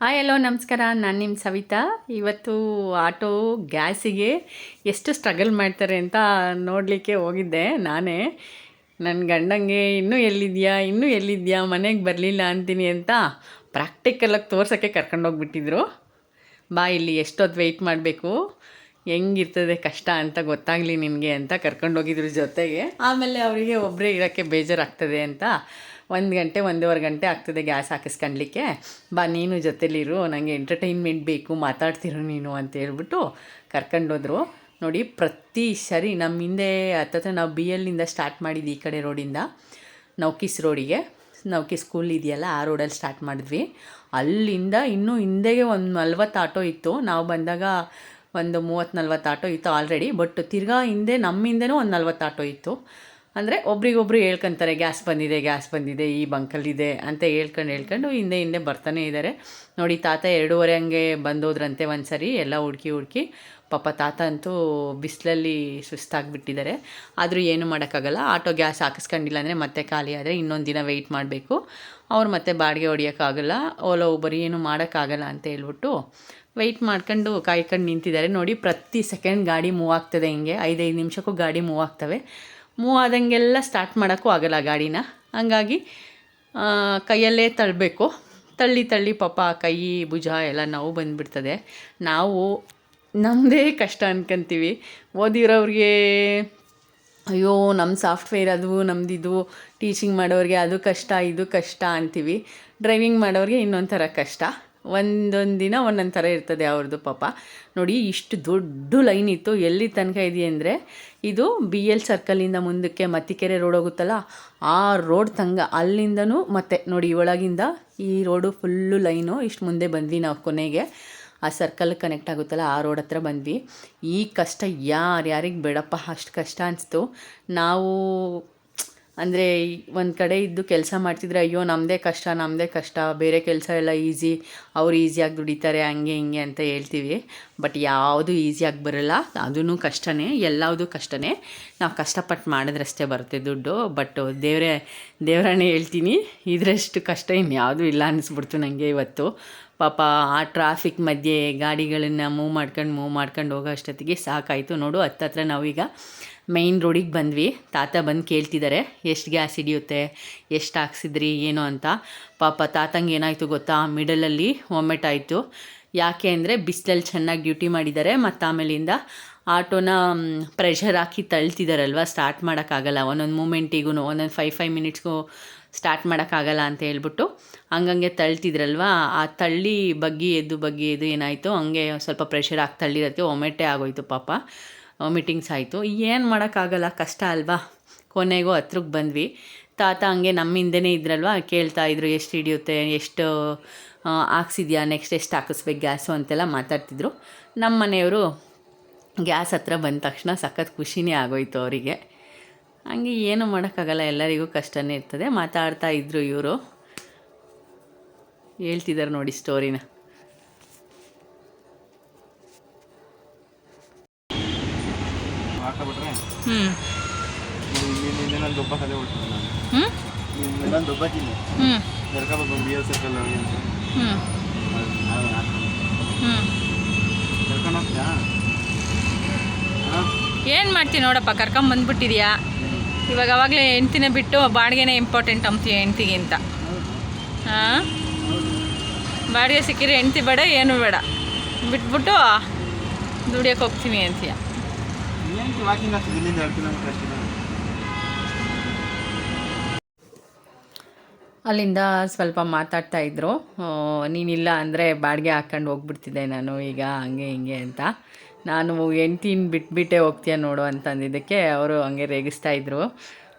Hi hello ನಮಸ್ಕಾರ. ನಾನು ನಿಮ್ಮ ಸವಿತಾ. ಇವತ್ತು ಆಟೋ ಗ್ಯಾಸಿಗೆ ಎಷ್ಟು ಸ್ಟ್ರಗಲ್ ಮಾಡ್ತಾರೆ ಅಂತ ನೋಡಲಿಕ್ಕೆ ಹೋಗಿದ್ದೆ ನಾನೇ. ನನ್ನ ಗಂಡಂಗೆ ಇನ್ನೂ ಎಲ್ಲಿದ್ಯಾ ಮನೆಗೆ ಬರಲಿಲ್ಲ ಅಂತೀನಿ ಅಂತ ಪ್ರಾಕ್ಟಿಕಲಾಗಿ ತೋರ್ಸೋಕ್ಕೆ ಕರ್ಕೊಂಡೋಗ್ಬಿಟ್ಟಿದ್ರು. ಬಾ ಇಲ್ಲಿ ಎಷ್ಟೊತ್ತು ವೆಯ್ಟ್ ಮಾಡಬೇಕು, ಹೆಂಗಿರ್ತದೆ ಕಷ್ಟ ಅಂತ ಗೊತ್ತಾಗಲಿ ನಿನಗೆ ಅಂತ ಕರ್ಕೊಂಡೋಗಿದ್ರು ಜೊತೆಗೆ. ಆಮೇಲೆ ಅವರಿಗೆ ಒಬ್ಬರೇ ಇರೋಕ್ಕೆ ಬೇಜಾರಾಗ್ತದೆ ಅಂತ 1 ಗಂಟೆ 1.5 ಗಂಟೆ ಆಗ್ತದೆ ಗ್ಯಾಸ್ ಹಾಕಿಸ್ಕೊಳ್ಲಿಕ್ಕೆ. ಬಾ ನೀನು ಜೊತೆಲಿರು, ನನಗೆ ಎಂಟರ್ಟೈನ್ಮೆಂಟ್ ಬೇಕು, ಮಾತಾಡ್ತಿರು ನೀನು ಅಂತ ಹೇಳ್ಬಿಟ್ಟು ಕರ್ಕೊಂಡೋದ್ರು. ನೋಡಿ, ಪ್ರತಿ ಸರಿ ನಮ್ಮ ಹಿಂದೆ ಹತ್ತತ್ರ ನಾವು BLನಿಂದ ಸ್ಟಾರ್ಟ್ ಮಾಡಿದ್ವಿ, ಈ ಕಡೆ ರೋಡಿಂದ ನೌಕೀಸ್ ರೋಡಿಗೆ. ನೌಕಿ ಸ್ಕೂಲ್ ಇದೆಯಲ್ಲ, ಆ ರೋಡಲ್ಲಿ ಸ್ಟಾರ್ಟ್ ಮಾಡಿದ್ವಿ. ಅಲ್ಲಿಂದ ಇನ್ನೂ ಹಿಂದೆಗೆ ಒಂದು 40 ಆಟೋ ಇತ್ತು. ನಾವು ಬಂದಾಗ ಒಂದು 30-40 ಆಟೋ ಇತ್ತು ಆಲ್ರೆಡಿ. ಬಟ್ ತಿರ್ಗಾ ಹಿಂದೆ ನಮ್ಮಿಂದನೂ ಒಂದು 40 ಆಟೋ ಇತ್ತು. ಅಂದರೆ ಒಬ್ರಿಗೊಬ್ರು ಹೇಳ್ಕೊತಾರೆ, ಗ್ಯಾಸ್ ಬಂದಿದೆ, ಈ ಬಂಕಲ್ಲಿದೆ ಅಂತ ಹೇಳ್ಕೊಂಡು ಹಿಂದೆ ಬರ್ತಾನೆ ಇದ್ದಾರೆ. ನೋಡಿ, ತಾತ 2:30 ಹಂಗೆ ಬಂದೋದ್ರಂತೆ ಒಂದು ಸರಿ. ಎಲ್ಲ ಹುಡುಕಿ ಪಾಪ ತಾತ ಅಂತೂ ಬಿಸಿಲಲ್ಲಿ ಸುಸ್ತಾಗಿಬಿಟ್ಟಿದ್ದಾರೆ. ಆದರೂ ಏನು ಮಾಡೋಕ್ಕಾಗಲ್ಲ. ಆಟೋ ಗ್ಯಾಸ್ ಹಾಕಿಸ್ಕೊಂಡಿಲ್ಲ ಅಂದರೆ ಮತ್ತೆ ಖಾಲಿ ಆದರೆ ಇನ್ನೊಂದು ದಿನ ವೆಯ್ಟ್ ಮಾಡಬೇಕು. ಅವ್ರು ಮತ್ತೆ ಬಾಡಿಗೆ ಹೊಡಿಯೋಕ್ಕಾಗಲ್ಲ, ಓಲೋ ಊಬರ್ ಏನು ಮಾಡೋಕ್ಕಾಗಲ್ಲ ಅಂತ ಹೇಳ್ಬಿಟ್ಟು ವೆಯ್ಟ್ ಮಾಡ್ಕೊಂಡು ಕಾಯ್ಕೊಂಡು ನಿಂತಿದ್ದಾರೆ. ನೋಡಿ, ಪ್ರತಿ ಸೆಕೆಂಡ್ ಗಾಡಿ ಮೂವ್ ಆಗ್ತದೆ. ಹಿಂಗೆ 5-5 ನಿಮಿಷಕ್ಕೂ ಗಾಡಿ ಮೂವ್ ಆಗ್ತವೆ. ಮೂವ್ ಆದಂಗೆಲ್ಲ ಸ್ಟಾರ್ಟ್ ಮಾಡೋಕ್ಕೂ ಆಗೋಲ್ಲ ಗಾಡಿನ. ಹಂಗಾಗಿ ಕೈಯಲ್ಲೇ ತಳ್ಳಬೇಕು. ತಳ್ಳಿ ಪಾಪ ಕೈ ಭುಜ ಎಲ್ಲ ನೋವು ಬಂದುಬಿಡ್ತದೆ. ನಾವು ನಮ್ಮದೇ ಕಷ್ಟ ಅನ್ಕೊಂತೀವಿ. ಓದಿರೋರಿಗೆ ಅಯ್ಯೋ ನಮ್ಮ ಸಾಫ್ಟ್ವೇರ್ ಅದು ನಮ್ಮದಿದು, ಟೀಚಿಂಗ್ ಮಾಡೋರಿಗೆ ಅದು ಕಷ್ಟ ಇದು ಕಷ್ಟ ಅಂತೀವಿ. ಡ್ರೈವಿಂಗ್ ಮಾಡೋರಿಗೆ ಇನ್ನೊಂದು ಥರ ಕಷ್ಟ. ಒಂದೊಂದು ದಿನ ಒಂದೊಂದು ಥರ ಇರ್ತದೆ ಅವ್ರದ್ದು ಪಾಪ. ನೋಡಿ, ಇಷ್ಟು ದೊಡ್ಡ ಲೈನ್ ಇತ್ತು. ಎಲ್ಲಿ ತನಕ ಇದೆಯಾ ಅಂದರೆ, ಇದು BL ಸರ್ಕಲಿಂದ ಮುಂದಕ್ಕೆ ಮತ್ತಿಕೆರೆ ರೋಡ್ ಹೋಗುತ್ತಲ್ಲ, ಆ ರೋಡ್ ಅಲ್ಲಿಂದನೂ ಮತ್ತೆ ನೋಡಿ ಒಳಗಿಂದ ಈ ರೋಡು ಫುಲ್ಲು ಲೈನು. ಇಷ್ಟು ಮುಂದೆ ಬಂದ್ವಿ ನಾವು. ಕೊನೆಗೆ ಆ ಸರ್ಕಲ್ ಕನೆಕ್ಟ್ ಆಗುತ್ತಲ್ಲ, ಆ ರೋಡ್ ಹತ್ರ ಬಂದ್ವಿ. ಈ ಕಷ್ಟ ಯಾರಿಗೆ ಬೇಡಪ್ಪ, ಅಷ್ಟು ಕಷ್ಟ ಅನಿಸ್ತು. ನಾವು ಅಂದರೆ ಒಂದು ಕಡೆ ಇದ್ದು ಕೆಲಸ ಮಾಡ್ತಿದ್ರೆ ಅಯ್ಯೋ ನಮ್ಮದೇ ಕಷ್ಟ, ಬೇರೆ ಕೆಲಸ ಎಲ್ಲ ಈಸಿ, ಅವ್ರು ಈಸಿಯಾಗಿ ದುಡಿತಾರೆ ಹಂಗೆ ಹಿಂಗೆ ಅಂತ ಹೇಳ್ತೀವಿ. ಬಟ್ ಯಾವುದು ಈಸಿಯಾಗಿ ಬರೋಲ್ಲ, ಅದೂ ಕಷ್ಟನೇ, ಎಲ್ಲವುದು ಕಷ್ಟನೇ. ನಾವು ಕಷ್ಟಪಟ್ಟು ಮಾಡಿದ್ರಷ್ಟೇ ಬರುತ್ತೆ ದುಡ್ಡು. ಬಟ್ ದೇವರನ್ನೇ ಹೇಳ್ತೀನಿ, ಇದರಷ್ಟು ಕಷ್ಟ ಇನ್ಯಾವುದೂ ಇಲ್ಲ ಅನ್ನಿಸ್ಬಿಡ್ತು ನನಗೆ ಇವತ್ತು. ಪಾಪ ಆ ಟ್ರಾಫಿಕ್ ಮಧ್ಯೆ ಗಾಡಿಗಳನ್ನು ಮೂವ್ ಮಾಡ್ಕೊಂಡು ಹೋಗೋ ಅಷ್ಟೊತ್ತಿಗೆ ಸಾಕಾಯಿತು. ನೋಡು, ಹತ್ತತ್ರ ನಾವೀಗ ಮೈನ್ ರೋಡಿಗೆ ಬಂದ್ವಿ. ತಾತ ಬಂದು ಕೇಳ್ತಿದ್ದಾರೆ, ಎಷ್ಟು ಗ್ಯಾಸ್ ಹಿಡಿಯುತ್ತೆ, ಎಷ್ಟು ಹಾಕ್ಸಿದ್ರಿ ಏನು ಅಂತ. ಪಾಪ ತಾತಂಗೆ ಏನಾಯಿತು ಗೊತ್ತಾ, ಮಿಡಲಲ್ಲಿ ವಾಮಿಟ್ ಆಯಿತು. ಯಾಕೆ ಅಂದರೆ ಬಿಸಿಲಲ್ಲಿ ಚೆನ್ನಾಗಿ ಡ್ಯೂಟಿ ಮಾಡಿದ್ದಾರೆ. ಮತ್ತು ಆಮೇಲಿಂದ ಆಟೋನ ಪ್ರೆಷರ್ ಹಾಕಿ ತಳ್ತಿದ್ದಾರಲ್ವ, ಸ್ಟಾರ್ಟ್ ಮಾಡೋಕ್ಕಾಗಲ್ಲ. ಒಂದೊಂದು ಮೂಮೆಂಟಿಗೂ ಒಂದೊಂದು 5 ಮಿನಿಟ್ಸ್ಗೂ ಸ್ಟಾರ್ಟ್ ಮಾಡೋಕ್ಕಾಗಲ್ಲ ಅಂತ ಹೇಳ್ಬಿಟ್ಟು ಹಂಗಂಗೆ ತಳ್ತಿದ್ರಲ್ವ. ಆ ತಳ್ಳಿ ಬಗ್ಗಿ ಎದ್ದು ಏನಾಯಿತು, ಹಂಗೆ ಸ್ವಲ್ಪ ಪ್ರೆಷರ್ ಹಾಕಿ ತಳ್ಳಿರೋಕ್ಕೆ ವಾಮಿಟೇ ಆಗೋಯ್ತು ಪಾಪ. ವಾಮಿಟಿಂಗ್ಸ್ ಆಯಿತು. ಏನು ಮಾಡೋಕ್ಕಾಗಲ್ಲ, ಕಷ್ಟ ಅಲ್ವಾ. ಕೊನೆಗೂ ಹತ್ರಕ್ಕೆ ಬಂದ್ವಿ. ತಾತ ಹಂಗೆ ನಮ್ಮಿಂದನೇ ಇದ್ರಲ್ವ, ಕೇಳ್ತಾಯಿದ್ರು ಎಷ್ಟು ಹಿಡಿಯುತ್ತೆ, ಎಷ್ಟು ಹಾಕ್ಸಿದ್ಯಾ, ನೆಕ್ಸ್ಟ್ ಎಷ್ಟು ಹಾಕಿಸ್ಬೇಕು ಗ್ಯಾಸು ಅಂತೆಲ್ಲ ಮಾತಾಡ್ತಿದ್ರು. ನಮ್ಮ ಮನೆಯವರು ಗ್ಯಾಸ್ ಹತ್ರ ಬಂದ ತಕ್ಷಣ ಸಖತ್ ಖುಷಿನೇ ಆಗೋಯ್ತು ಅವರಿಗೆ. ಹಂಗೆ ಏನು ಮಾಡೋಕ್ಕಾಗಲ್ಲ, ಎಲ್ಲರಿಗೂ ಕಷ್ಟನೇ ಇರ್ತದೆ. ಮಾತಾಡ್ತಾ ಇದ್ದರು ಇವರು, ಹೇಳ್ತಿದ್ದಾರೆ ನೋಡಿ ಸ್ಟೋರಿನ. ಏನು ಮಾಡ್ತೀನಿ ನೋಡಪ್ಪ, ಕರ್ಕೊಂಬಂದ್ಬಿಟ್ಟಿದ್ಯಾ. ಇವಾಗ ಅವಾಗಲೇ ಹೆಂಡ್ತಿನೇ ಬಿಟ್ಟು ಬಾಡಿಗೆನೇ ಇಂಪಾರ್ಟೆಂಟ್ ಅಂತೀಯ ಹೆಂಡ್ತಿಗಿಂತ. ಹಾಂ, ಬಾಡಿಗೆ ಸಿಕ್ಕಿದ್ರೆ ಹೆಂಡ್ತಿ ಬೇಡ, ಏನು ಬೇಡ, ಬಿಟ್ಬಿಟ್ಟು ದುಡಿಯೋಕೆ ಹೋಗ್ತೀನಿ ಅಂತೀಯ. ಅಲ್ಲಿಂದ ಸ್ವಲ್ಪ ಮಾತಾಡ್ತಾ ಇದ್ರು. ನೀನಿಲ್ಲ ಅಂದರೆ ಬಾಡಿಗೆ ಹಾಕ್ಕೊಂಡು ಹೋಗ್ಬಿಡ್ತಿದ್ದೆ ನಾನು ಈಗ, ಹಂಗೆ ಹಿಂಗೆ ಅಂತ. ನಾನು ಹೆಂಡ್ತಿನ ಬಿಟ್ಬಿಟ್ಟೇ ಹೋಗ್ತೀಯ ನೋಡು ಅಂತಂದಿದ್ದಕ್ಕೆ ಅವರು ಹಂಗೆ ರೇಗಿಸ್ತಾಯಿದ್ರು.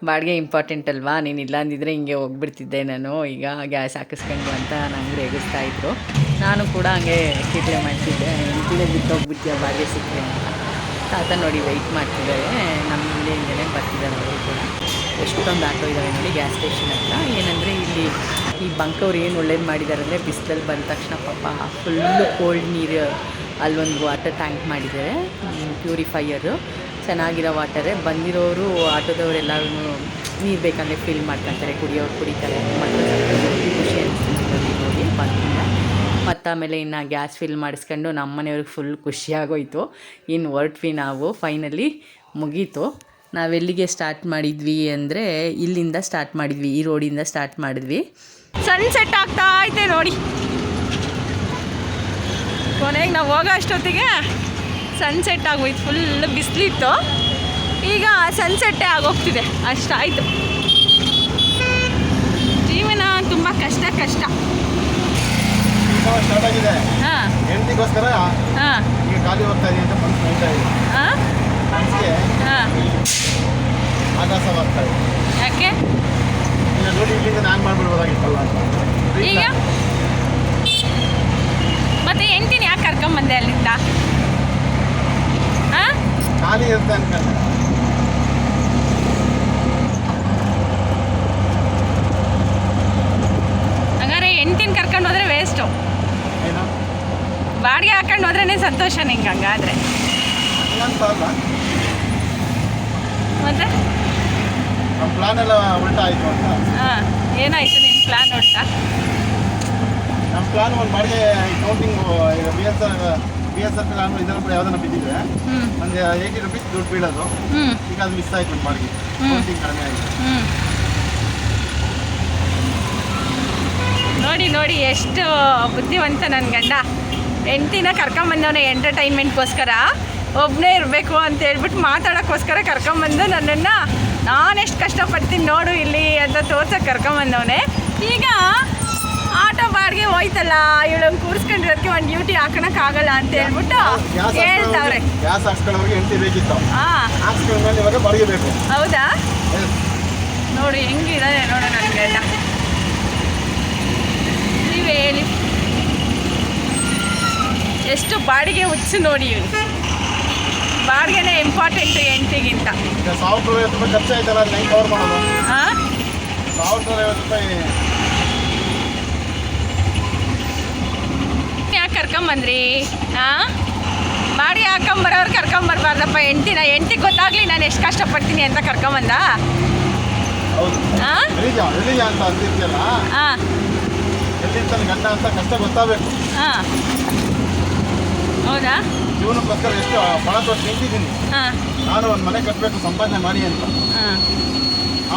ಬಾಡಿಗೆ ಇಂಪಾರ್ಟೆಂಟ್ ಅಲ್ವಾ, ನೀನಿಲ್ಲ ಅಂದಿದ್ರೆ ಹಿಂಗೆ ಹೋಗ್ಬಿಡ್ತಿದ್ದೆ ನಾನು ಈಗ ಗ್ಯಾಸ್ ಹಾಕಿಸ್ಕೊಂಡು ಅಂತ ನಂಗೆ ರೇಗಿಸ್ತಾಯಿದ್ರು. ನಾನು ಕೂಡ ಹಂಗೆ ಕಿಟ್ಲೆ ಮಾಡ್ತಿದ್ದೆ, ಹೆಂಡ್ತಿನೇ ಬಿಟ್ಟು ಹೋಗ್ಬಿಡ್ತೀಯ ಬಾಡಿಗೆ ಸಿಕ್ಕರೆ ಅಂತ. ತಾತ ನೋಡಿ ವೆಯ್ಟ್ ಮಾಡ್ತಿದ್ದಾರೆ, ನಮ್ಮ ಹಿಂದೆನೇ ಬರ್ತಿದ್ದಾರೆ ಅವರು ಕೂಡ. ಎಷ್ಟೊಂದು ಆಟೋ ಇದ್ದಾವೆ ನೋಡಿ ಗ್ಯಾಸ್ ಸ್ಟೇಷನ್ ಹತ್ರ. ಏನಂದರೆ ಇಲ್ಲಿ ಈ ಬಂಕವ್ರು ಏನು ಒಳ್ಳೇದು ಮಾಡಿದ್ದಾರೆ ಅಂದರೆ, ಬಿಸಿಲಲ್ಲಿ ಬಂದ ತಕ್ಷಣ ಪಾಪ ಫುಲ್ಲು ಕೋಲ್ಡ್ ನೀರು ಅಲ್ಲೊಂದು ವಾಟರ್ ಟ್ಯಾಂಕ್ ಮಾಡಿದ್ದಾರೆ, ಪ್ಯೂರಿಫೈಯರು, ಚೆನ್ನಾಗಿರೋ ವಾಟರೇ. ಬಂದಿರೋರು ಆಟೋದವರೆಲ್ಲರೂ ನೀರು ಬೇಕಂದರೆ ಫಿಲ್ ಮಾಡ್ಕೊತಾರೆ, ಕುಡಿಯೋರು ಕುಡಿತಾರೆ. ಮತ್ತು ಖುಷಿ ಅನಿಸ್ತಿದೆ ನೋಡಿ ಬಂದಿಂದ. ಮತ್ತು ಆಮೇಲೆ ಇನ್ನು ಗ್ಯಾಸ್ ಫಿಲ್ ಮಾಡಿಸ್ಕೊಂಡು ನಮ್ಮ ಮನೆಯವ್ರಿಗೆ ಫುಲ್ ಖುಷಿಯಾಗೋಯ್ತು. ಇನ್ನು ಹೊರಟ್ವಿ ನಾವು. ಫೈನಲಿ ಮುಗೀತು. ನಾವೆಲ್ಲಿಗೆ ಸ್ಟಾರ್ಟ್ ಮಾಡಿದ್ವಿ ಅಂದರೆ ಇಲ್ಲಿಂದ ಸ್ಟಾರ್ಟ್ ಮಾಡಿದ್ವಿ, ಈ ರೋಡಿಂದ ಸ್ಟಾರ್ಟ್ ಮಾಡಿದ್ವಿ. ಸನ್ಸೆಟ್ ಆಗ್ತಾ ಐತೆ ನೋಡಿ. ಕೊನೆಗೆ ನಾವು ಹೋಗೋ ಅಷ್ಟೊತ್ತಿಗೆ ಸನ್ಸೆಟ್ ಆಗೋಯ್ತು. ಫುಲ್ ಬಿಸಿಲಿತ್ತು, ಈಗ ಸನ್ಸೆಟ್ಟೇ ಆಗೋಗ್ತಿದೆ. ಅಷ್ಟಾಯಿತು. ಜೀವನ ತುಂಬ ಕಷ್ಟ. ಹಾಂ ಹೆಂಡತಿಗೋಸ್ಕರ ಹಾಂ ಈಗ ಖಾಲಿ ಹೋಗ್ತಾ ಇದೀನಿ ಅಂತ ಮನಸ್ಸು ಹೇಳ್ತಾ ಇದೆ. ಹಾಂ ಮನಸ್ಸಿಗೆ ಹಾಂ ಆಕಾಶವಾಗ್ತಾ ಇದೆ. ಯಾಕೆ ಈಗ ನೋಡಿ ಇಲ್ಲಿಂದ ನಾನು ಮಾಡ್ಬಿಡ್ಬೋದಾಗಿತ್ತಲ್ಲ ಅಂತ. ಈಗ ಮತ್ತೆ ಹೆಂಡ್ತಿನ ಯಾಕೆ ಕರ್ಕೊಂಬಂದೆ ಅಲ್ಲಿಂದ? ಹಾಂ ಖಾಲಿ ಇರುತ್ತೆ ಅನ್ಕೊಂಡೆ. ಹಂಗಾರೆ ಹೆಂಡ್ತಿನ ಕರ್ಕೊಂಡು ಹೋದ್ರೆ ವೇಸ್ಟು. ಏನೋ ಬಾಡಿಗೆ ಹಾಕೊಂಡು ಹೋದ್ರೇ ಸಂತೋಷ ನಿಂಗೆ. ಹಂಗಾದ್ರೆ ಹಂಗಂತ ಅಲ್ಲ, ಮತ್ತೆ ನಮ್ಮ ಪ್ಲಾನ್ ಎಲ್ಲ ಉಲ್ಟಾ ಆಯಿತು ಅಂತ. ಹಾಂ ಏನಾಯಿತು ನಿನ್ನ ಪ್ಲ್ಯಾನ್ ಉಂಟಾ? ನಮ್ಮ ಪ್ಲಾನ್ ಒಂದು ಬಾಡಿಗೆ ಕೌಂಟಿಂಗ್ ಈಗ ಬಿ ಎಸ್ ನಾನು ಇದರ ಕೂಡ ಯಾವ್ದನ್ನ ಬಿದ್ದಿದ್ರೆ ಹ್ಞೂ ನನಗೆ 80 ರೂಪೀಸ್ ದುಡ್ಡು ಬೀಳೋದು. ಹ್ಞೂ ಈಗ ಅದು ಮಿಸ್ ಆಯ್ತು. ಒಂದು ಬಾಡಿಗೆ ಕೌಂಟಿಂಗ್ ಕಡಿಮೆ ಆಯಿತು. ಹ್ಞೂ ನೋಡಿ ಎಷ್ಟು ಬುದ್ಧಿವಂತ ನನ್ನ ಗಂಡ. ಹೆಂಡ್ತಿನ ಕರ್ಕೊಂಬಂದವನೇ ಎಂಟರ್ಟೈನ್ಮೆಂಟ್ಗೋಸ್ಕರ, ಒಬ್ಬನೇ ಇರಬೇಕು ಅಂತ ಹೇಳ್ಬಿಟ್ಟು ಮಾತಾಡೋಕ್ಕೋಸ್ಕರ ಕರ್ಕೊಂಬಂದು ನನ್ನನ್ನು ನಾನೆಷ್ಟು ಕಷ್ಟಪಡ್ತೀನಿ ನೋಡು ಇಲ್ಲಿ ಅಂತ ತೋರ್ಸೋಕೆ ಕರ್ಕೊಂಬಂದವನೇ. ಈಗ ಆಟೋ ಬಾಡಿಗೆ ಹೋಯ್ತಲ್ಲ, ಇವಳಂಗೆ ಕೂರಿಸ್ಕೊಂಡಿರೋದಕ್ಕೆ ಒಂದು ಡ್ಯೂಟಿ ಹಾಕೋಕ್ಕಾಗಲ್ಲ ಅಂತ ಹೇಳ್ಬಿಟ್ಟು ಹೇಳ್ತಾವ್ರೆ. ಗ್ಯಾಸ್ ಹಾಕ್ಸ್ಕೊಳ್ಳೋರಿಗೆ ಹೆಂಡತಿ ಬೇಕಿತ್ತು. ಹಾಂ ಹಾಕ್ಸ್ಕೊಂಡ್ಮೇಲೆ ಇವಾಗ ಬಾಡಿಗೆ ಬೇಕು. ಹೌದಾ? ನೋಡಿ ಹೆಂಗಿದ್ದಾರೆ ನೋಡು ನನ್ನ ಗಂಡ. ನೀವೇ ಹೇಳಿ, ಎಷ್ಟು ಬಾಡಿಗೆ ಹುಚ್ಚು ನೋಡಿ. ಇವನು ಬಾಡಿಗೆನೇ ಇಂಪಾರ್ಟೆಂಟು ಹೆಂಡ್ತಿಗಿಂತ. ಈಗ 1,250 ರೂಪಾಯಿ ಖರ್ಚು ಆಯ್ತಲ್ಲ, ಅದು ಹೆಂಗೆ ಕವರ್ ಮಾಡೋದು? ಹಾಂ 1,250 ರೂಪಾಯಿ ಯಾಕೆ ಕರ್ಕೊಂಬಂದ್ರಿ? ಹಾಂ ಬಾಡಿಗೆ ಹಾಕೊಂಬರೋರು ಕರ್ಕೊಂಬರ್ಬಾರ್ದಪ್ಪ ಹೆಂಡ್ತಿನ. ಹೆಂಡ್ತಿಗೆ ಗೊತ್ತಾಗಲಿ ನಾನು ಎಷ್ಟು ಕಷ್ಟಪಡ್ತೀನಿ ಅಂತ ಕರ್ಕೊಂಬಂದ. ಹೌದು. ಹಾಂ ರಿಲೀಜ ಅಂತ ಅಂತಿರ್ತಿಯಲ್ಲ, ಹಾಂ ಎಲ್ಲಿರ್ತಾನೆ ಗಂಡ ಅಂತ ಕಷ್ಟ ಗೊತ್ತಾಗಬೇಕು. ಹಾಂ ಹೌದಾ? ಜೀವನಕ್ಕೋಸ್ಕರ ಎಷ್ಟು ಪಣ ತೊಟ್ಟು ನಿಂತಿದ್ದೀನಿ. ಹಾಂ ನಾನು ಒಂದು ಮನೆ ಕಟ್ಟಬೇಕು ಸಂಪಾದನೆ ಮಾಡಿ ಅಂತ. ಹಾಂ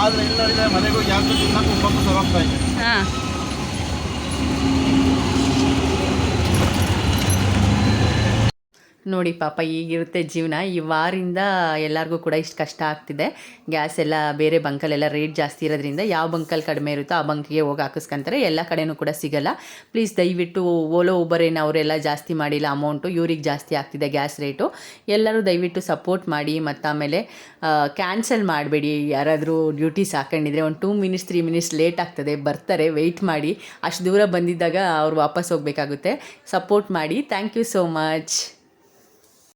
ಆದರೆ ಇಲ್ಲಿ ನೋಡಿದರೆ ಮನೆಗೂ ಯಾಕೆ ತಿನ್ನಕ್ಕೆ ಒಬ್ಬೊಬ್ಬರು ಸರೋಗ್ತಾ ಇದೆ. ಹಾಂ ನೋಡಿ ಪಾಪ ಈಗಿರುತ್ತೆ ಜೀವನ. ಈ ವಾರಿಂದ ಎಲ್ಲರಿಗೂ ಕೂಡ ಇಷ್ಟು ಕಷ್ಟ ಆಗ್ತಿದೆ. ಗ್ಯಾಸ್ ಎಲ್ಲ ಬೇರೆ ಬಂಕಲ್ಲೆಲ್ಲ ರೇಟ್ ಜಾಸ್ತಿ ಇರೋದ್ರಿಂದ ಯಾವ ಬಂಕಲ್ಲಿ ಕಡಿಮೆ ಇರುತ್ತೋ ಆ ಬಂಕಿಗೆ ಹೋಗಿ ಹಾಕಿಸ್ಕೊಂತಾರೆ. ಎಲ್ಲ ಕಡೆಯೂ ಕೂಡ ಸಿಗಲ್ಲ. ಪ್ಲೀಸ್ ದಯವಿಟ್ಟು ಓಲೋ ಊಬರ್ ಏನು ಅವರೆಲ್ಲ ಜಾಸ್ತಿ ಮಾಡಿಲ್ಲ ಅಮೌಂಟು, ಇವ್ರಿಗೆ ಜಾಸ್ತಿ ಆಗ್ತಿದೆ ಗ್ಯಾಸ್ ರೇಟು. ಎಲ್ಲರೂ ದಯವಿಟ್ಟು ಸಪೋರ್ಟ್ ಮಾಡಿ. ಮತ್ತು ಆಮೇಲೆ ಕ್ಯಾನ್ಸಲ್ ಮಾಡಬೇಡಿ. ಯಾರಾದರೂ ಡ್ಯೂಟೀಸ್ ಹಾಕೊಂಡಿದ್ರೆ ಒಂದು 2 ಮಿನಿಟ್ಸ್ 3 ಮಿನಿಟ್ಸ್ ಲೇಟ್ ಆಗ್ತದೆ, ಬರ್ತಾರೆ, ವೆಯ್ಟ್ ಮಾಡಿ. ಅಷ್ಟು ದೂರ ಬಂದಿದ್ದಾಗ ಅವ್ರು ವಾಪಸ್ ಹೋಗಬೇಕಾಗುತ್ತೆ. ಸಪೋರ್ಟ್ ಮಾಡಿ. Thank you so much.